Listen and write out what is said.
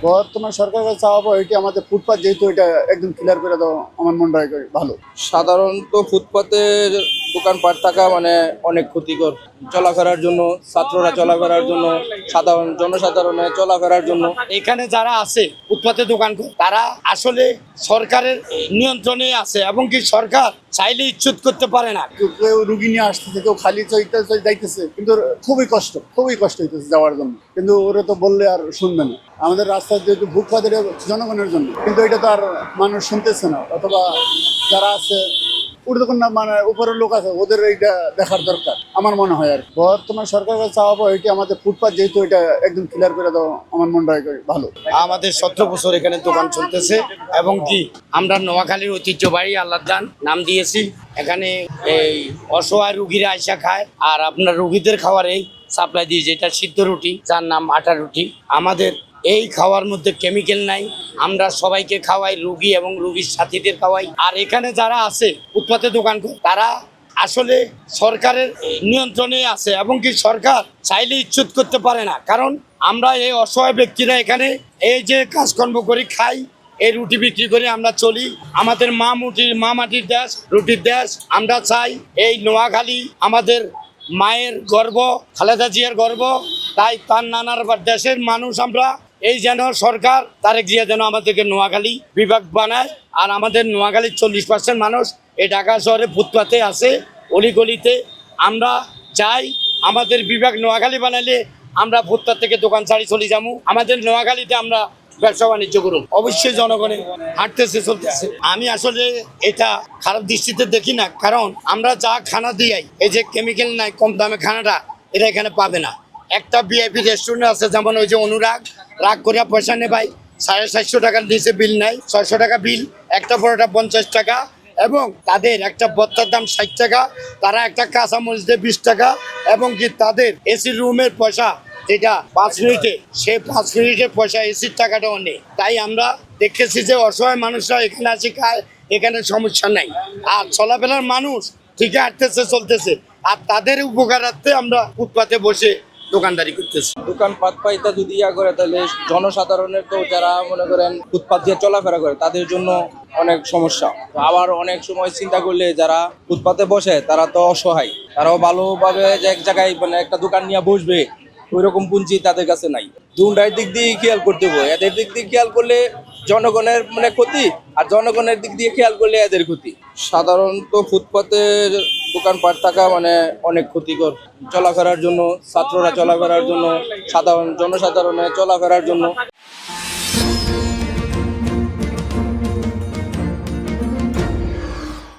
বর্তমান সরকারের চাওয়াবো এটি আমাদের ফুটপাত যেহেতু এটা একদম ক্লিয়ার করে দাও আমার মনটা ভালো। সাধারণত ফুটপাতে দোকানপাট থাকা মানে অনেক ক্ষতিকর চলাফেরার জন্য, ছাত্ররা চলাফেরার জন্য, সাধারণ জনসাধারণের চলাফেরার জন্য। এখানে যারা আছে ফুটপাতে দোকান করে তারা আসলে সরকারের নিয়ন্ত্রণে আছে এবং কি সরকার চাইলে ইচ্ছুত করতে পারে না। কেউ রুগী নিয়ে আসতেছে, কেউ খালি যাইতেছে, কিন্তু খুবই কষ্ট হইতেছে যাওয়ার জন্য। কিন্তু ওরা তো বললে আর শুনবে না। আমাদের রাস্তা যেহেতু ভূপাদের জনগণের জন্য, কিন্তু এটা তো আর মানুষ শুনতেছে না, অথবা যারা আছে ঊর্ধ্বতন মানে উপরের লোক আছে ওদের এইটা দেখার দরকার আমার মনে হয়। আর বর্তমান সরকারের চাওয়াবো এটি আমাদের ফুটপাত যেহেতু এটা একদম ক্লিয়ার করে দাও আমার মনটা ভালো। আমাদের 17 বছর এখানে দোকান চলতেছে এবং কি আমরা নোয়াখালীর ঐতিহ্যবাহী আল্লাহর দান নাম দিয়েছি। এখানে এই অসহায় রুগীরা আইসা খায়, আর আপনার রুগীদের খাওয়ার এই সাপ্লাই দিয়ে যেটা সিদ্ধ রুটি, যার নাম আটা রুটি। আমাদের এই খাওয়ার মধ্যে কেমিক্যাল নাই, আমরা সবাইকে খাওয়াই, রুগী এবং রুগীর সাথীদের খাওয়াই। আর এখানে যারা আছে ফুটপাতে দোকান করে তারা আসলে সরকারের নিয়ন্ত্রণে আছে এবং কি সরকার চাইলে ইচ্ছুত করতে পারে না। কারণ আমরা এই অসহায় ব্যক্তিরা এখানে এই যে কাজকর্ম করি, খাই, এই রুটি বিক্রি করে আমরা চলি। আমাদের মা মাটির দেশ, রুটির দেশ। আমরা চাই এই নোয়াখালী আমাদের মায়ের গর্ব, খালেদা জিয়ার গর্ব। তাই তার নানার দেশের মানুষ আমরা এই যেন সরকার তারেক জিয়া যেন আমাদেরকে নোয়াখালী বিভাগ বানায়। আর আমাদের নোয়াখালীর 40% মানুষ এই ঢাকা শহরে ফুটপাতে আছে, অলিগলিতে। আমরা চাই আমাদের বিভাগ নোয়াখালী বানালে আমরা ফুটপাত থেকে দোকান ছাড়ি চলে যাবো, আমাদের নোয়াখালীতে আমরা ব্যবসা বাণিজ্য করুন। অবশ্যই জনগণে হাঁটতেছে, চলতেছে। আমি আসলে এটা খারাপ দৃষ্টিতে দেখি না, কারণ আমরা যা খানা দিই, এই যে কেমিক্যাল নাই, কম দামে খানাটা এটা এখানে পাবে না। একটা ভিআইপি রেস্টুরেন্ট আছে, যেমন ওই যে অনুরাগ, রাগ করিয়া পয়সা নেই ভাই, 750 টাকার নিচে বিল নাই, 600 টাকা বিল, একটা পরোটা 50 টাকা, এবং তাদের একটা ভর্তার দাম 60 টাকা, তারা একটা কাঁচামরিচ দেয় 20 টাকা, এবং কি তাদের এসি রুমের পয়সা যেটা 5 মিনিটে, সে 5 মিনিটের পয়সা এসির টাকাটাও নেই। তাই আমরা দেখতেছি যে অসহায় মানুষরা এখানে আসে খায়, এখানে সমস্যা নাই। আর চলাফেরার মানুষ ঠিকই হাঁটতেছে, চলতেছে। আর তাদের উপকারার্থে আমরা ফুটপাতে বসে দোকানদারি করতেছি। দোকানপাট পাইতা যদি করে তাহলে জনসাধারণের, তো যারা মনে করেন ফুটপাত দিয়ে চলাফেরা করে তাদের জন্য অনেক সমস্যা। আবার অনেক সময় চিন্তা করলে যারা ফুটপাতে বসে তারা তো অসহায়, তারাও ভালোভাবে যে এক জায়গায় মানে একটা দোকান নিয়ে বসবে ওই রকম পুঁজি তাদের কাছে নাই। দুটার দিক দিয়ে খেয়াল করতে হবে। এদের দিক দিয়ে খেয়াল করলে জনগণের মানে ক্ষতি, আর জনগণের দিক দিয়ে খেয়াল করলে এদের ক্ষতি। সাধারণত ফুটপাতে দোকানপাট থাকা মানে অনেক ক্ষতিকর চলাফেরার জন্য, ছাত্ররা চলাফেরার জন্য, সাধারণ জনসাধারণের চলাফেরার জন্য।